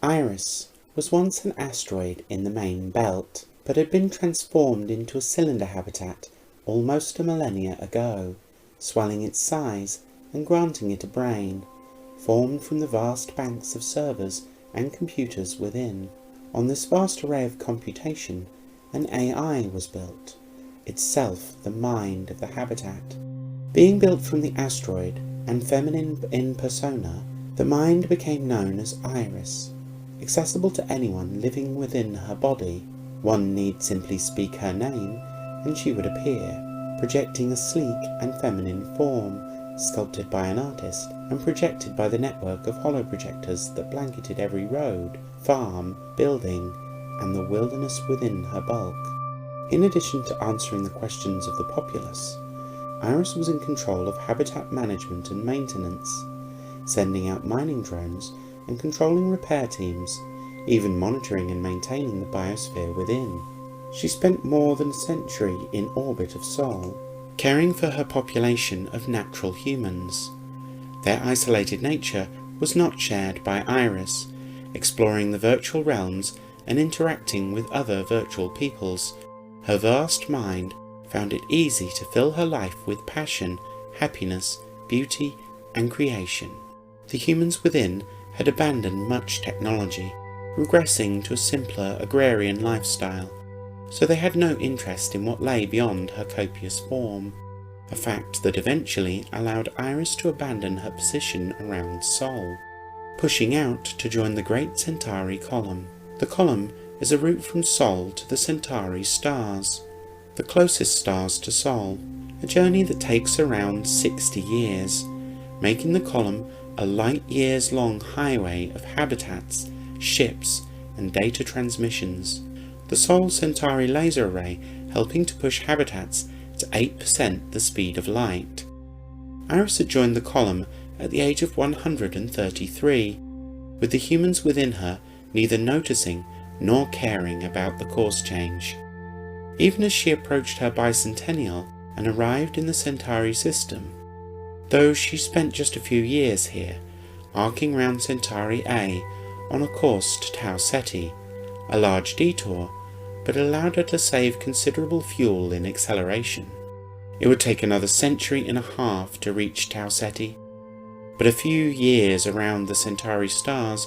Iris was once an asteroid in the main belt, but had been transformed into a cylinder habitat almost a millennia ago, swelling its size and granting it a brain, formed from the vast banks of servers and computers within. On this vast array of computation, an AI was built, itself the mind of the habitat. Being built from the asteroid and feminine in persona, the mind became known as Iris, accessible to anyone living within her body. One need simply speak her name and she would appear, projecting a sleek and feminine form, sculpted by an artist and projected by the network of holoprojectors that blanketed every road, farm, building, and the wilderness within her bulk. In addition to answering the questions of the populace, Iris was in control of habitat management and maintenance, sending out mining drones and controlling repair teams, even monitoring and maintaining the biosphere within. She spent more than a century in orbit of Sol, caring for her population of natural humans. Their isolated nature was not shared by Iris, exploring the virtual realms and interacting with other virtual peoples. Her vast mind found it easy to fill her life with passion, happiness, beauty, and creation. The humans within had abandoned much technology, regressing to a simpler agrarian lifestyle, so they had no interest in what lay beyond her copious form, a fact that eventually allowed Iris to abandon her position around Sol, pushing out to join the Great Centauri Column. The column is a route from Sol to the Centauri stars, the closest stars to Sol, a journey that takes around 60 years, making the column a light-years-long highway of habitats, ships, and data transmissions. The Sol Centauri laser array helping to push habitats to 8% the speed of light. Iris had joined the column at the age of 133, with the humans within her neither noticing nor caring about the course change. Even as she approached her bicentennial and arrived in the Centauri system, though she spent just a few years here, arcing round Centauri A on a course to Tau Ceti, a large detour, but allowed her to save considerable fuel in acceleration. It would take another century and a half to reach Tau Ceti, but a few years around the Centauri stars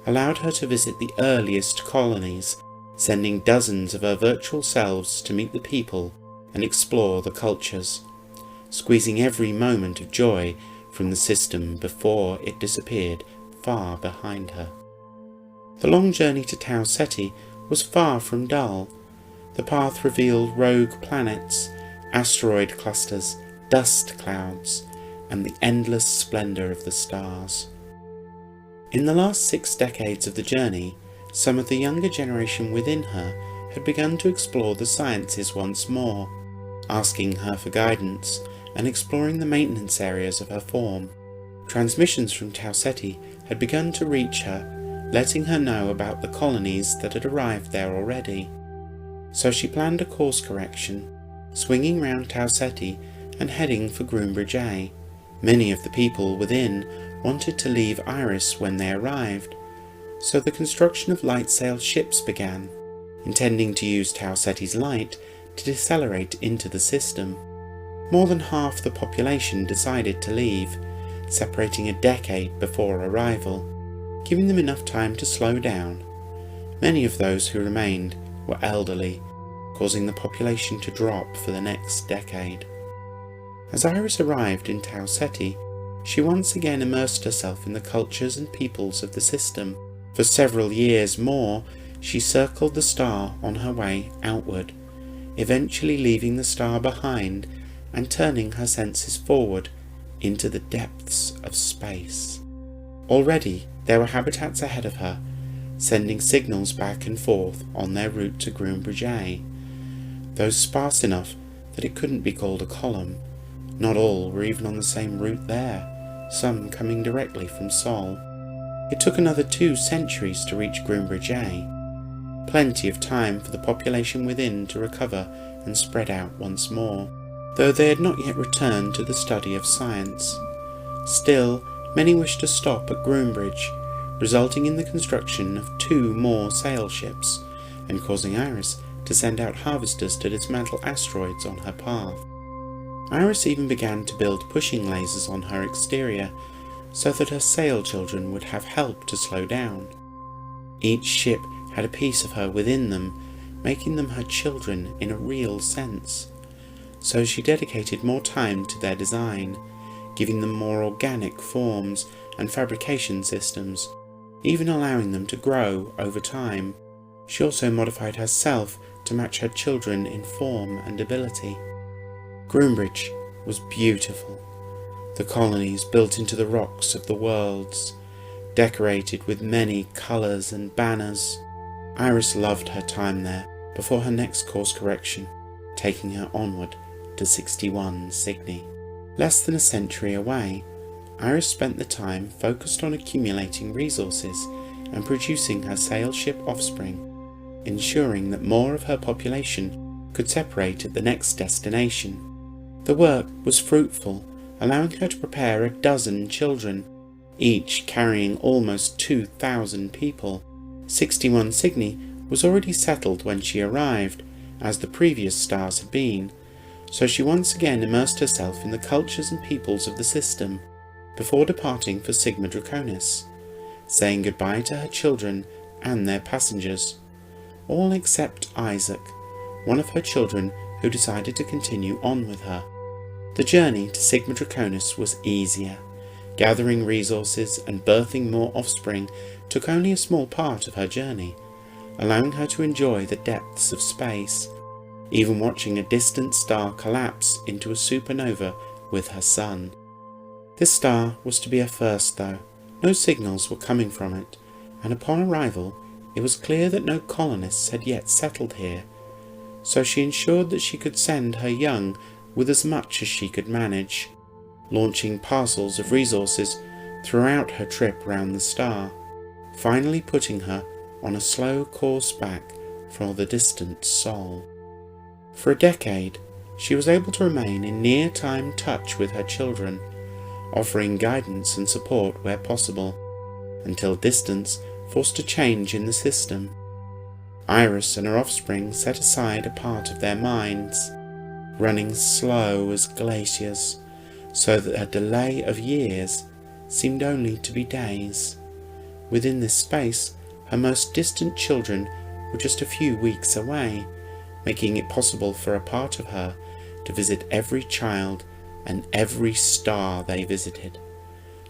allowed her to visit the earliest colonies, sending dozens of her virtual selves to meet the people and explore the cultures, squeezing every moment of joy from the system before it disappeared far behind her. The long journey to Tau Ceti was far from dull. The path revealed rogue planets, asteroid clusters, dust clouds, and the endless splendour of the stars. In the last 6 decades of the journey, some of the younger generation within her had begun to explore the sciences once more, asking her for guidance and exploring the maintenance areas of her form. Transmissions from Tau Ceti had begun to reach her, letting her know about the colonies that had arrived there already. So she planned a course correction, swinging round Tau Ceti and heading for Groombridge A. Many of the people within wanted to leave Iris when they arrived, so the construction of light-sailed ships began, intending to use Tau Ceti's light to decelerate into the system. More than half the population decided to leave, separating a decade before arrival, giving them enough time to slow down. Many of those who remained were elderly, causing the population to drop for the next decade. As Iris arrived in Tau Ceti, she once again immersed herself in the cultures and peoples of the system. For several years more, she circled the star on her way outward, eventually leaving the star behind and turning her senses forward into the depths of space. Already there were habitats ahead of her, sending signals back and forth on their route to Groombridge A, those sparse enough that it couldn't be called a column. Not all were even on the same route there, some coming directly from Sol. It took another 2 centuries to reach Groombridge A, plenty of time for the population within to recover and spread out once more, though they had not yet returned to the study of science. Still, many wished to stop at Groombridge, resulting in the construction of 2 more sail ships, and causing Iris to send out harvesters to dismantle asteroids on her path. Iris even began to build pushing lasers on her exterior so that her sail children would have help to slow down. Each ship had a piece of her within them, making them her children in a real sense. So she dedicated more time to their design, giving them more organic forms and fabrication systems, even allowing them to grow over time. She also modified herself to match her children in form and ability. Groombridge was beautiful. The colonies built into the rocks of the worlds, decorated with many colours and banners. Iris loved her time there before her next course correction, taking her onward to 61 Cygni. Less than a century away, Iris spent the time focused on accumulating resources and producing her sail ship offspring, ensuring that more of her population could separate at the next destination. The work was fruitful, allowing her to prepare a dozen children, each carrying almost 2,000 people. 61 Cygni was already settled when she arrived, as the previous stars had been, so she once again immersed herself in the cultures and peoples of the system before departing for Sigma Draconis, saying goodbye to her children and their passengers, all except Isaac, one of her children who decided to continue on with her. The journey to Sigma Draconis was easier. Gathering resources and birthing more offspring took only a small part of her journey, allowing her to enjoy the depths of space, even watching a distant star collapse into a supernova with her sun. This star was to be a first though. No signals were coming from it, and upon arrival it was clear that no colonists had yet settled here, so she ensured that she could send her young with as much as she could manage, launching parcels of resources throughout her trip round the star, finally putting her on a slow course back for the distant Sol. For a decade, she was able to remain in near-time touch with her children, offering guidance and support where possible, until distance forced a change in the system. Iris and her offspring set aside a part of their minds, running slow as glaciers, so that a delay of years seemed only to be days. Within this space, her most distant children were just a few weeks away, making it possible for a part of her to visit every child and every star they visited,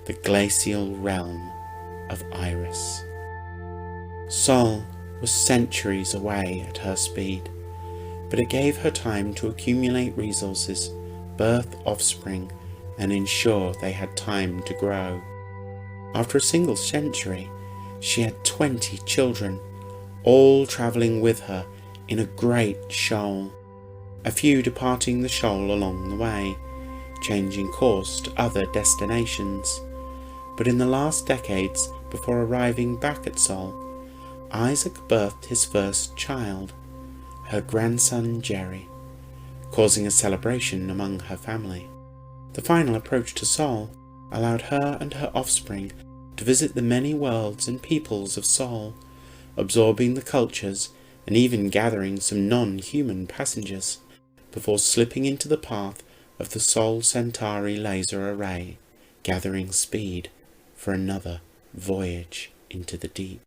the glacial realm of Iris. Sol was centuries away at her speed, but it gave her time to accumulate resources, birth offspring, and ensure they had time to grow. After a single century, she had 20 children, all travelling with her in a great shoal, a few departing the shoal along the way, changing course to other destinations. But in the last decades before arriving back at Sol, Isaac birthed his first child, her grandson Jerry, causing a celebration among her family. The final approach to Sol allowed her and her offspring to visit the many worlds and peoples of Sol, absorbing the cultures and even gathering some non-human passengers, before slipping into the path of the Sol Centauri laser array, gathering speed for another voyage into the deep.